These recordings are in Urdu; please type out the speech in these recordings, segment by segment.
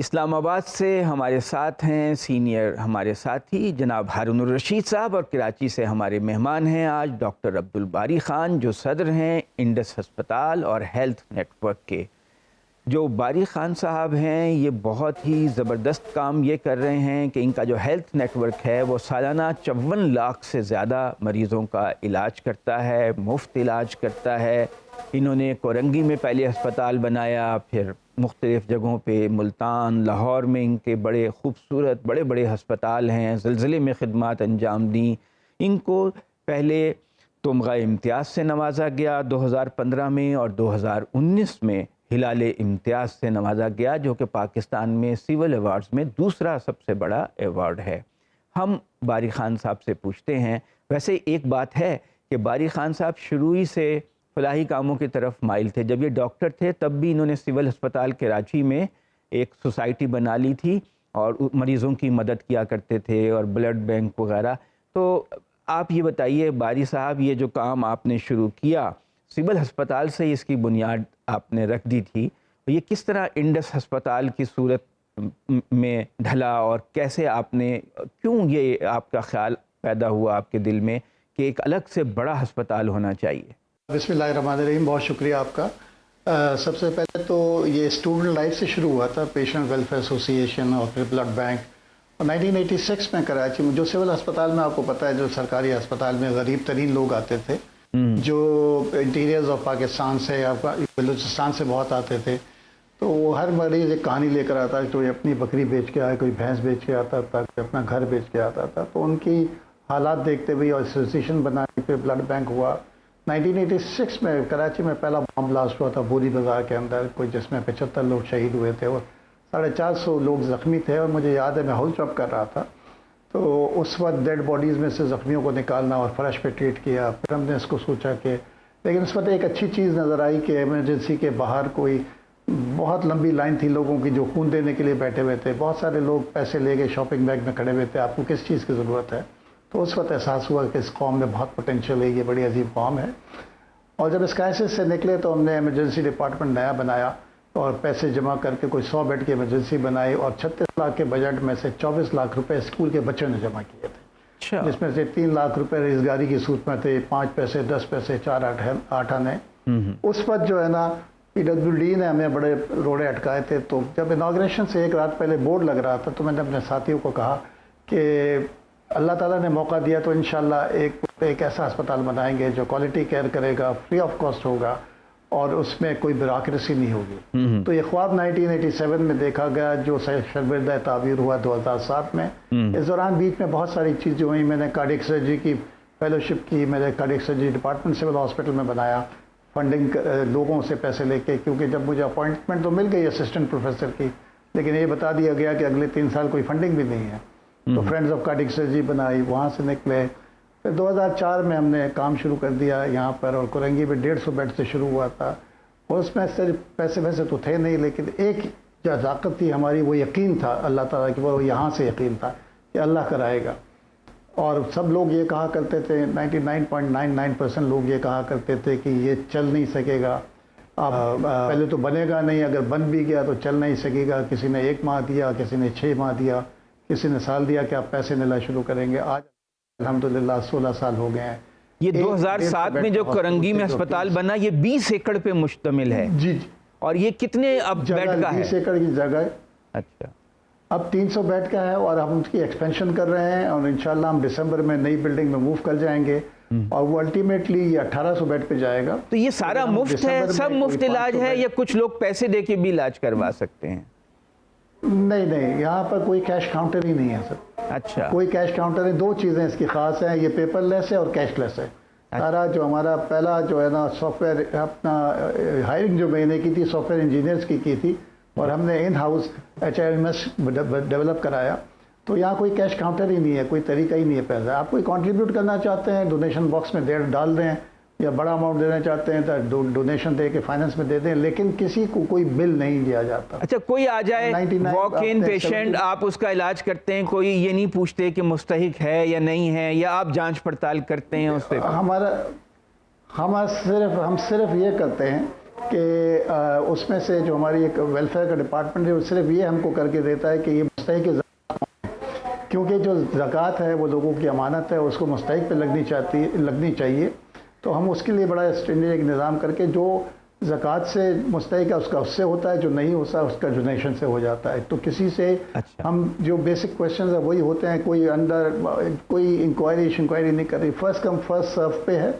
اسلام آباد سے ہمارے ساتھ ہیں سینئر ہمارے ساتھی جناب ہارون الرشید صاحب، اور کراچی سے ہمارے مہمان ہیں آج ڈاکٹر عبدالباری خان جو صدر ہیں انڈس ہسپتال اور ہیلتھ نیٹ ورک کے۔ جو باری خان صاحب ہیں یہ بہت ہی زبردست کام یہ کر رہے ہیں کہ ان کا جو ہیلتھ نیٹ ورک ہے وہ سالانہ 54 لاکھ سے زیادہ مریضوں کا علاج کرتا ہے، مفت علاج کرتا ہے۔ انہوں نے کورنگی میں پہلے ہسپتال بنایا، پھر مختلف جگہوں پہ ملتان، لاہور میں ان کے بڑے خوبصورت بڑے بڑے ہسپتال ہیں، زلزلے میں خدمات انجام دیں۔ ان کو پہلے تمغہ امتیاز سے نوازا گیا 2015 میں، اور 2019 میں ہلال امتیاز سے نوازا گیا، جو کہ پاکستان میں سول ایوارڈز میں دوسرا سب سے بڑا ایوارڈ ہے۔ ہم باری خان صاحب سے پوچھتے ہیں، ویسے ایک بات ہے کہ باری خان صاحب شروع ہی سے فلاحی کاموں کی طرف مائل تھے۔ جب یہ ڈاکٹر تھے تب بھی انہوں نے سول ہسپتال کراچی میں ایک سوسائٹی بنا لی تھی اور مریضوں کی مدد کیا کرتے تھے اور بلڈ بینک وغیرہ۔ تو آپ یہ بتائیے باری صاحب، یہ جو کام آپ نے شروع کیا سول ہسپتال سے، اس کی بنیاد آپ نے رکھ دی تھی، یہ کس طرح انڈس ہسپتال کی صورت میں ڈھلا، اور کیسے آپ نے، کیوں یہ آپ کا خیال پیدا ہوا آپ کے دل میں کہ ایک الگ سے بڑا ہسپتال ہونا چاہیے؟ بسم اللہ الرحمن الرحیم، بہت شکریہ آپ کا۔ سب سے پہلے تو یہ اسٹوڈنٹ لائف سے شروع ہوا تھا، پیشنٹ ویلفیئر ایسوسی ایشن اور پھر بلڈ بینک، اور 1986 میں کراچی میں جو سول ہسپتال میں آپ کو پتہ ہے، جو سرکاری ہسپتال میں غریب ترین لوگ آتے تھے، جو انٹیریئرز آف پاکستان سے یا بلوچستان سے بہت آتے تھے، تو وہ ہر مریض ایک کہانی لے کر آتا، کوئی اپنی بکری بیچ کے آئے، کوئی بھینس بیچ کے آتا تھا، کوئی اپنا گھر بیچ کے آتا تھا۔ تو ان کی حالات دیکھتے ہوئے اور ایسوسیشن بنائی، پھر بلڈ بینک ہوا۔ 1986 میں کراچی میں پہلا بم بلاسٹ ہوا تھا بوری بازار کے اندر، کوئی جس میں 75 لوگ شہید ہوئے تھے اور 450 لوگ زخمی تھے، اور مجھے یاد ہے میں ہاؤس جاب کر رہا تھا، تو اس وقت ڈیڈ باڈیز میں سے زخمیوں کو نکالنا اور فرش پہ ٹریٹ کیا۔ پھر ہم نے اس کو سوچا کہ، لیکن اس وقت ایک اچھی چیز نظر آئی کہ ایمرجنسی کے باہر کوئی بہت لمبی لائن تھی لوگوں کی جو خون دینے کے لیے بیٹھے ہوئے تھے، بہت سارے لوگ پیسے لے کے شاپنگ بیگ میں کھڑے ہوئے تھے، آپ کو کس چیز کی ضرورت ہے؟ تو اس وقت احساس ہوا کہ اس قوم میں بہت پوٹینشیل ہے، یہ بڑی عظیم قوم ہے۔ اور جب اس کرائسس سے نکلے تو ہم نے ایمرجنسی ڈپارٹمنٹ نیا بنایا اور پیسے جمع کر کے کوئی 100 بیڈ کی ایمرجنسی بنائی، اور 36 لاکھ کے بجٹ میں سے 24 لاکھ روپے اسکول کے بچوں نے جمع کیے تھے، جس میں سے 3 لاکھ روپے روزگاری کی صورت میں تھے، 5 پیسے 10 پیسے 4 آنے۔ اس وقت جو ہے نا پی ڈبلیو ڈی نے ہمیں بڑے روڑے اٹکائے تھے، تو جب اناگریشن سے ایک رات پہلے بورڈ لگ رہا تھا تو میں نے اپنے ساتھیوں کو کہا کہ اللہ تعالیٰ نے موقع دیا تو انشاءاللہ ایک ایسا ہسپتال بنائیں گے جو کوالٹی کیئر کرے گا، فری آف کاسٹ ہوگا، اور اس میں کوئی بیوروکریسی نہیں ہوگی۔ تو یہ خواب 1987 میں دیکھا گیا، جو شربردہ تعبیر ہوا 2007 میں۔ اس دوران بیچ میں بہت ساری چیزیں ہوئیں، میں نے کارڈیک سرجری کی فیلوشپ کی، میں نے cardiac surgery department civil hospital میں بنایا، فنڈنگ لوگوں سے پیسے لے کے، کیونکہ جب مجھے اپوائنٹمنٹ تو مل گئی اسسٹنٹ پروفیسر کی، لیکن یہ بتا دیا گیا کہ اگلے 3 سال کوئی فنڈنگ بھی نہیں ہے۔ تو فرینڈز آف کارڈیک سرجری بنائی، وہاں سے نکلے۔ پھر 2004 میں ہم نے کام شروع کر دیا یہاں پر، اور کورنگی میں 150 بیڈ سے شروع ہوا تھا، اور اس میں صرف پیسے ویسے تو تھے نہیں، لیکن ایک جو طاقت تھی ہماری وہ یقین تھا اللہ تعالیٰ کی، وہ یہاں سے یقین تھا کہ اللہ کرائے گا۔ اور سب لوگ یہ کہا کرتے تھے، 99.99% لوگ یہ کہا کرتے تھے کہ یہ چل نہیں سکے گا، پہلے تو بنے گا نہیں، اگر بن بھی گیا تو چل نہیں سکے گا۔ کسی نے 1 ماہ دیا، کسی نے 6 ماہ دیا، کسی نے سال دیا کہ آپ پیسے ملنا شروع کریں گے۔ آج الحمدللہ 16 سال ہو گئے ہیں۔ یہ 2007 میں جو کورنگی میں ہسپتال بنا، یہ 20 ایکڑ پہ مشتمل ہے؟ جی۔ اور یہ کتنے اب بیڈ کا ہے؟ 20 ایکڑ کی جگہ ہے۔ اچھا، اب 300 بیڈ کا ہے، اور ہم اس کی ایکسپینشن کر رہے ہیں، اور انشاءاللہ ہم دسمبر میں نئی بلڈنگ میں موو کر جائیں گے، اور وہ الٹیمیٹلی یہ 1800 بیڈ پہ جائے گا۔ تو یہ سارا مفت ہے، سب مفت علاج ہے، یا کچھ لوگ پیسے دے کے بھی علاج کروا سکتے ہیں؟ نہیں، یہاں پر کوئی کیش کاؤنٹر ہی نہیں ہے سر۔ اچھا، کوئی کیش کاؤنٹر ہے، 2 چیزیں اس کی خاص ہیں، یہ پیپر لیس ہے اور کیش لیس ہے۔ سارا جو ہمارا پہلا جو ہے نا سافٹ ویئر، اپنا ہائرنگ جو میں نے کی تھی سافٹ ویئر انجینئرز کی تھی، اور ہم نے ان ہاؤس HRMS ڈیولپ کرایا، تو یہاں کوئی کیش کاؤنٹر ہی نہیں ہے، کوئی طریقہ ہی نہیں ہے پیسہ۔ آپ کوئی کنٹریبیوٹ کرنا چاہتے ہیں ڈونیشن باکس میں ڈال دیں، یا بڑا اماؤنٹ دینا چاہتے ہیں تو ڈونیشن دے کے فائننس میں دے دیں، لیکن کسی کو کوئی بل نہیں دیا جاتا۔ اچھا، کوئی آ جائے واک ان پیشنٹ، آپ اس کا علاج کرتے ہیں، کوئی یہ نہیں پوچھتے کہ مستحق ہے یا نہیں ہے، یا آپ جانچ پڑتال کرتے ہیں اس سے؟ ہم صرف یہ کرتے ہیں کہ اس میں سے جو ہماری ایک ویلفیئر کا ڈپارٹمنٹ ہے وہ صرف یہ ہم کو کر کے دیتا ہے کہ یہ مستحق زکوٰۃ، کیونکہ جو زکوٰۃ ہے وہ لوگوں کی امانت ہے، اس کو مستحق پہ لگنی چاہیے. تو ہم اس کے لیے بڑا اسٹینڈرڈ ایک نظام کر کے جو زکوٰۃ سے مستحق ہے اس کا اس سے ہوتا ہے، جو نہیں ہوتا اس کا ڈونیشن سے ہو جاتا ہے. تو کسی سے ہم جو بیسک کویشچنز ہیں وہی ہوتے ہیں، کوئی اندر کوئی انکوائری نہیں کر رہی، فرسٹ کم فرسٹ سرو پہ ہے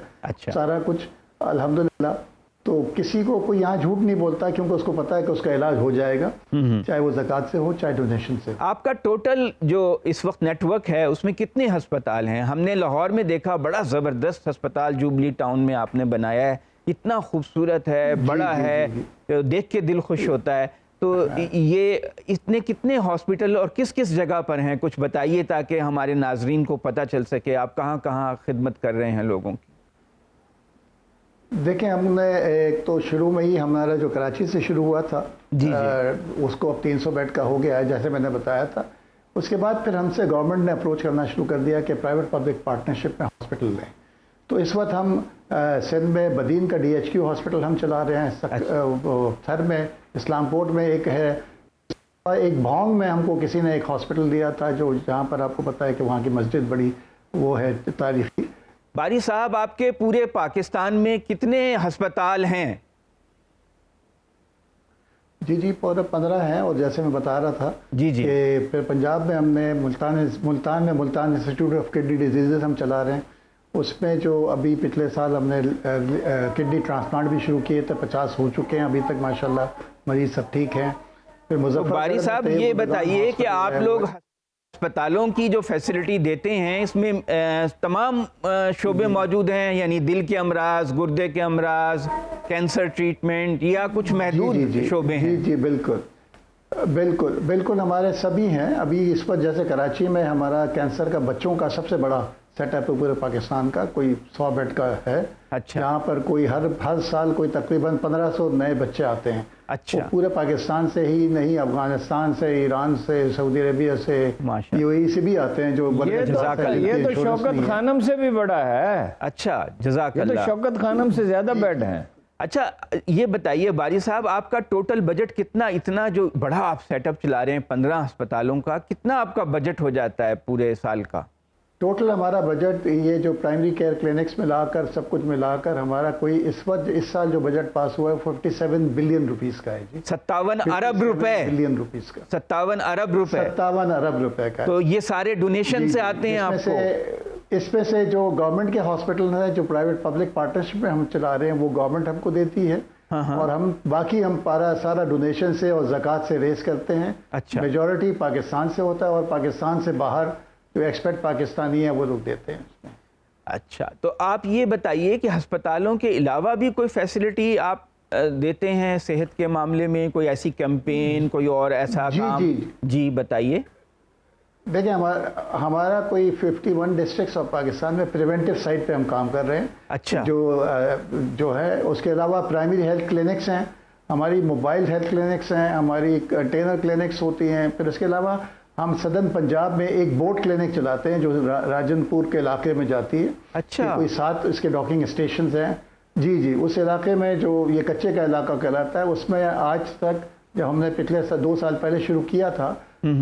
سارا کچھ الحمدللہ. تو کسی کو کوئی یہاں جھوٹ نہیں بولتا کیونکہ اس کو پتا ہے کہ اس کا علاج ہو جائے گا، چاہے وہ زکوٰۃ سے ہو چاہے ڈونیشن سے. آپ کا ٹوٹل جو اس وقت نیٹ ورک ہے اس میں کتنے ہسپتال ہیں؟ ہم نے لاہور میں دیکھا بڑا زبردست ہسپتال جوبلی ٹاؤن میں آپ نے بنایا ہے، اتنا خوبصورت ہے، بڑا ہے، دیکھ کے دل خوش ہوتا ہے. تو یہ اتنے کتنے ہاسپٹل اور کس کس جگہ پر ہیں کچھ بتائیے تاکہ ہمارے ناظرین کو پتہ چل سکے آپ کہاں کہاں خدمت کر رہے ہیں لوگوں کی. دیکھیں ہم نے ایک تو شروع میں ہی ہمارا جو کراچی سے شروع ہوا تھا اس کو اب 300 بیڈ کا ہو گیا ہے جیسے میں نے بتایا تھا. اس کے بعد پھر ہم سے گورنمنٹ نے اپروچ کرنا شروع کر دیا کہ پرائیویٹ پبلک پارٹنرشپ میں ہاسپٹل لیں. تو اس وقت ہم سندھ میں بدین کا DHQ ہاسپٹل ہم چلا رہے ہیں، تھر میں اسلام پورٹ میں ایک ہے، ایک بھونگ میں ہم کو کسی نے ایک ہاسپٹل دیا تھا جو جہاں پر آپ کو پتہ ہے کہ وہاں کی مسجد بڑی وہ ہے تاریخی. باری صاحب آپ کے پورے پاکستان میں کتنے ہسپتال ہیں؟ جی پورے 15 ہیں، اور جیسے میں بتا رہا تھا کہ پھر پنجاب میں ہم نے Multan institute of kidney diseases ہم چلا رہے ہیں. اس میں جو ابھی پچھلے سال ہم نے کڈنی ٹرانسپلانٹ بھی شروع کیے تھے، 50 ہو چکے ہیں ابھی تک ماشاءاللہ، مریض سب ٹھیک ہیں. پھر باری صاحب یہ بتائیے کہ آپ لوگ ہسپتالوں کی جو فیسلٹی دیتے ہیں اس میں تمام شعبے موجود ہیں، یعنی دل کے امراض، گردے کے امراض، کینسر ٹریٹمنٹ، یا کچھ محدود شعبے ہیں؟ جی بالکل ہمارے سبھی ہیں. ابھی اس پر جیسے کراچی میں ہمارا کینسر کا بچوں کا سب سے بڑا سیٹ اپ پورے پاکستان کا، کوئی 100 بیڈ کا ہے. یہاں پر کوئی ہر سال کوئی تقریباً 1500 نئے بچے آتے ہیں. وہ پورے پاکستان سے ہی نہیں، افغانستان سے، ایران سے، سعودی عربیہ سے، UAE سے بھی آتے ہیں. جو یہ تو شوکت خانم سے بھی بڑا ہے. اچھا جزاک اللہ. یہ تو شوکت خانم سے زیادہ بیڈ ہیں. اچھا یہ بتائیے باری صاحب آپ کا ٹوٹل بجٹ کتنا، اتنا جو بڑا آپ سیٹ اپ چلا رہے ہیں 15 ہسپتالوں کا، کتنا آپ کا بجٹ ہو جاتا ہے پورے سال کا؟ ٹوٹل ہمارا بجٹ یہ جو پرائمری کیئر کلینکس ملا کر سب کچھ ملا کر ہمارا کوئی اس سال جو بجٹ پاس ہوا ہے 57 بلین روپیز کا ہے. 57 ارب روپے. بلین روپیز کا 57 ارب روپے. 57 ارب روپے کا. تو یہ سارے ڈونیشن سے آتے ہیں آپ کو؟ اس میں سے جو گورنمنٹ کے ہاسپٹل ہیں جو پرائیویٹ پبلک پارٹنرشپ میں ہم چلا رہے ہیں وہ گورنمنٹ ہم کو دیتی ہے، اور باقی ہم سارا ڈونیشن سے اور زکوٰۃ سے ریز کرتے ہیں. میجورٹی پاکستان سے ہوتا ہے اور پاکستان سے باہر جو ایکسپرٹ پاکستانی ہیں وہ لوگ دیتے ہیں اس میں. اچھا تو آپ یہ بتائیے کہ ہسپتالوں کے علاوہ بھی کوئی فیسلٹی آپ دیتے ہیں صحت کے معاملے میں، کوئی ایسی کیمپین، کوئی اور ایسا کام؟ جی بتائیے. دیکھیں ہمارا کوئی 51 ڈسٹرکٹس آف پاکستان میں پریونٹیو سائٹ پہ ہم کام کر رہے ہیں. اچھا. جو ہے اس کے علاوہ پرائمری ہیلتھ کلینکس ہیں، ہماری موبائل ہیلتھ کلینکس ہیں، ہماری کنٹینر کلینکس ہوتی ہیں. پھر اس کے علاوہ ہم صدرن پنجاب میں ایک بوٹ کلینک چلاتے ہیں جو راجن پور کے علاقے میں جاتی ہے. اچھا. کوئی 7 اس کے ڈاکنگ اسٹیشنز ہیں. جی اس علاقے میں جو یہ کچے کا علاقہ کہلاتا ہے، اس میں آج تک جب ہم نے پچھلے 2 سال پہلے شروع کیا تھا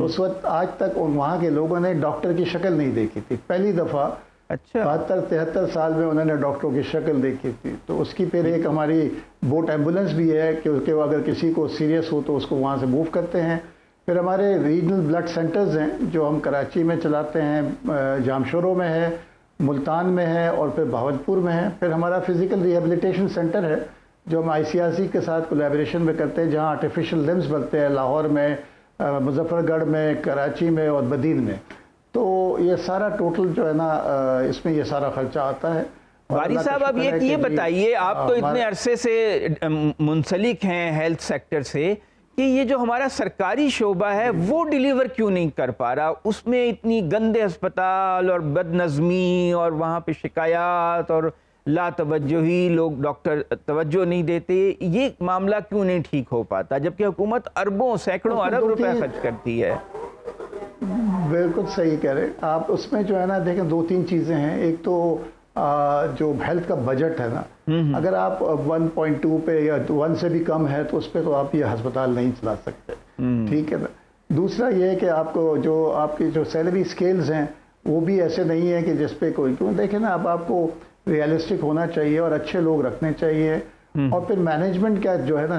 اس وقت آج تک وہاں کے لوگوں نے ڈاکٹر کی شکل نہیں دیکھی تھی. پہلی دفعہ 72-73 سال میں انہوں نے ڈاکٹروں کی شکل دیکھی تھی. تو اس کی پھر ایک ہماری بوٹ ایمبولینس بھی ہے کہ اگر کسی کو سیریس ہو تو اس کو وہاں سے موو کرتے ہیں. پھر ہمارے ریجنل بلڈ سینٹرز ہیں جو ہم کراچی میں چلاتے ہیں، جامشورو میں ہے، ملتان میں ہے، اور پھر بہاولپور میں ہے. پھر ہمارا فزیکل ریہیبلیٹیشن سینٹر ہے جو ہم ICRC کے ساتھ کولیبریشن میں کرتے ہیں، جہاں آرٹیفیشل لمبس بنتے ہیں، لاہور میں، مظفر گڑھ میں، کراچی میں اور بدین میں. تو یہ سارا ٹوٹل جو ہے نا اس میں یہ سارا خرچہ آتا ہے. باری صاحب اب یہ بتائیے، آپ تو اتنے عرصے سے منسلک ہیں ہیلتھ سیکٹر سے، کہ یہ جو ہمارا سرکاری شعبہ ہے وہ ڈیلیور کیوں نہیں کر پا رہا؟ اس میں اتنی گندے ہسپتال اور بد نظمی اور وہاں پہ شکایات اور لا توجہی، لوگ ڈاکٹر توجہ نہیں دیتے، یہ معاملہ کیوں نہیں ٹھیک ہو پاتا جبکہ حکومت اربوں سینکڑوں ارب روپے خرچ کرتی ہے؟ بالکل صحیح کہہ رہے آپ. اس میں جو ہے نا دیکھیں 2-3 چیزیں ہیں. ایک تو جو ہیلتھ کا بجٹ ہے نا، اگر آپ 1.2 پہ یا 1 سے بھی کم ہے تو اس پہ تو آپ یہ ہسپتال نہیں چلا سکتے، ٹھیک ہے نا۔ دوسرا یہ ہے کہ آپ کو جو آپ کی جو سیلری سکیلز ہیں وہ بھی ایسے نہیں ہیں کہ جس پہ کوئی، کیوں دیکھیں نا، اب آپ کو ریئلسٹک ہونا چاہیے اور اچھے لوگ رکھنے چاہیے، اور پھر مینجمنٹ کا جو ہے نا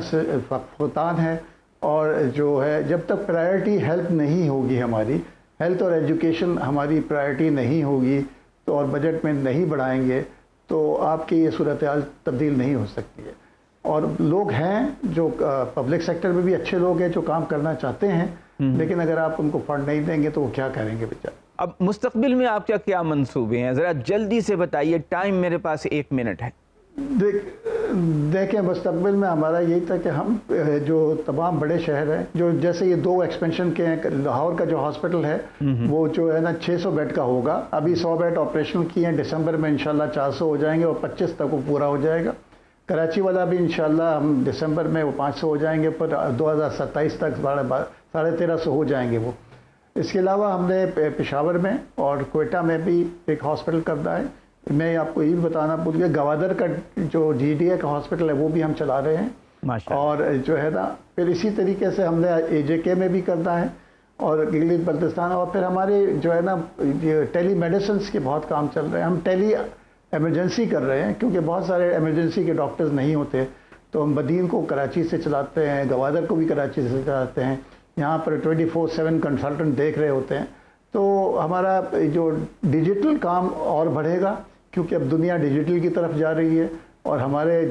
فقدان ہے، اور جو ہے جب تک پرائرٹی ہیلتھ نہیں ہوگی، ہماری ہیلتھ اور ایجوکیشن ہماری پرائرٹی نہیں ہوگی تو اور بجٹ میں نہیں بڑھائیں گے تو آپ کی یہ صورتحال تبدیل نہیں ہو سکتی ہے۔ اور لوگ ہیں جو پبلک سیکٹر میں بھی اچھے لوگ ہیں جو کام کرنا چاہتے ہیں، لیکن اگر آپ ان کو فنڈ نہیں دیں گے تو وہ کیا کریں گے بیچارے۔ اب مستقبل میں آپ کیا منصوبے ہیں، ذرا جلدی سے بتائیے، ٹائم میرے پاس 1 منٹ ہے۔ دیکھیں مستقبل میں ہمارا یہی تھا کہ ہم جو تمام بڑے شہر ہیں، جو جیسے یہ 2 ایکسپینشن کے ہیں، لاہور کا جو ہاسپٹل ہے وہ جو ہے نا 600 بیڈ کا ہوگا، ابھی 100 بیڈ آپریشنل کیے ہیں، دسمبر میں انشاءاللہ 400 ہو جائیں گے اور 25 تک وہ پورا ہو جائے گا۔ کراچی والا بھی انشاءاللہ ہم دسمبر میں وہ 500 ہو جائیں گے، پھر 2027 تک 1350 ہو جائیں گے وہ۔ اس کے علاوہ ہم نے پشاور میں اور کوئٹہ میں بھی ایک ہاسپٹل کرنا ہے۔ میں آپ کو یہ بھی بتانا بھول گیا، گوادر کا جو جی ڈی اے کا ہاسپٹل ہے وہ بھی ہم چلا رہے ہیں، اور جو ہے نا پھر اسی طریقے سے ہم نے اے جے کے میں بھی کرنا ہے اور گلگت بلتستان، اور پھر ہمارے جو ہے نا ٹیلی میڈیسنس کے بہت کام چل رہے ہیں، ہم ٹیلی ایمرجنسی کر رہے ہیں کیونکہ بہت سارے ایمرجنسی کے ڈاکٹرز نہیں ہوتے، تو ہم بدین کو کراچی سے چلاتے ہیں، گوادر کو بھی کراچی سے چلاتے ہیں، یہاں پر 24/7 کنسلٹنٹ دیکھ رہے ہوتے ہیں۔ تو ہمارا جو ڈیجیٹل کام اور بڑھے گا کیونکہ اب دنیا ڈیجیٹل کی طرف جا رہی ہے، اور ہمارے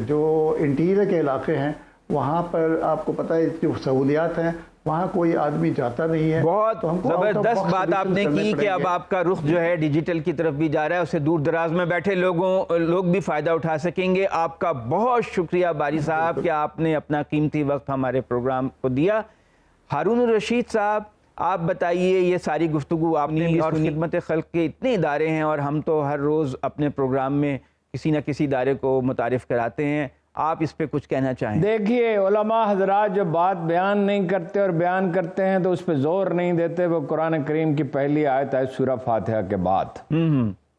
جو انٹیریئر کے علاقے ہیں وہاں پر آپ کو پتہ ہے جو سہولیات ہیں وہاں کوئی آدمی جاتا نہیں ہے۔ بہت زبردست بات آپ نے کی کہ اب آپ کا رخ جو ہے ڈیجیٹل کی طرف بھی جا رہا ہے، اسے دور دراز میں بیٹھے لوگ بھی فائدہ اٹھا سکیں گے۔ آپ کا بہت شکریہ باری صاحب کہ آپ نے اپنا قیمتی وقت ہمارے پروگرام کو دیا۔ ہارون الرشید صاحب، آپ بتائیے، یہ ساری گفتگو آپ نے اور خدمت خلق کے اتنے ادارے ہیں اور ہم تو ہر روز اپنے پروگرام میں کسی نہ کسی ادارے کو متعارف کراتے ہیں، آپ اس پہ کچھ کہنا چاہیں؟ دیکھیے، علماء حضرات جب بات بیان نہیں کرتے اور بیان کرتے ہیں تو اس پہ زور نہیں دیتے، وہ قرآن کریم کی پہلی آیت ہے سورہ فاتحہ کے بعد،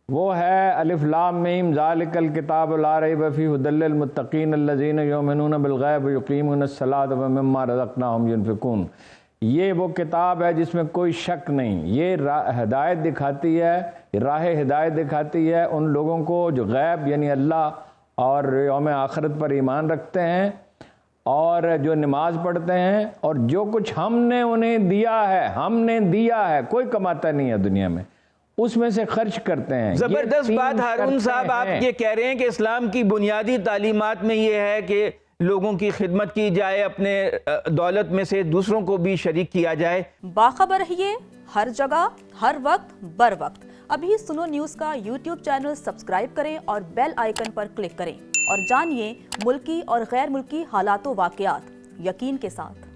وہ ہے الف لام میم ذالک الکتاب لا ریب فیہ ھدی للمتقین الذین یؤمنون بالغیب ویقیمون الصلاۃ ومما رزقناہم ینفقون۔ یہ وہ کتاب ہے جس میں کوئی شک نہیں، یہ ہدایت دکھاتی ہے، راہ ہدایت دکھاتی ہے ان لوگوں کو جو غیب یعنی اللہ اور یوم آخرت پر ایمان رکھتے ہیں اور جو نماز پڑھتے ہیں، اور جو کچھ ہم نے انہیں دیا ہے، کوئی کماتا نہیں ہے دنیا میں، اس میں سے خرچ کرتے ہیں۔ زبردست بات ہارون صاحب، آپ یہ کہہ رہے ہیں کہ اسلام کی بنیادی تعلیمات میں یہ ہے کہ لوگوں کی خدمت کی جائے، اپنے دولت میں سے دوسروں کو بھی شریک کیا جائے۔ باخبر رہیے ہر جگہ، ہر وقت، بر وقت۔ ابھی سنو نیوز کا یوٹیوب چینل سبسکرائب کریں اور بیل آئیکن پر کلک کریں اور جانیے ملکی اور غیر ملکی حالات و واقعات یقین کے ساتھ۔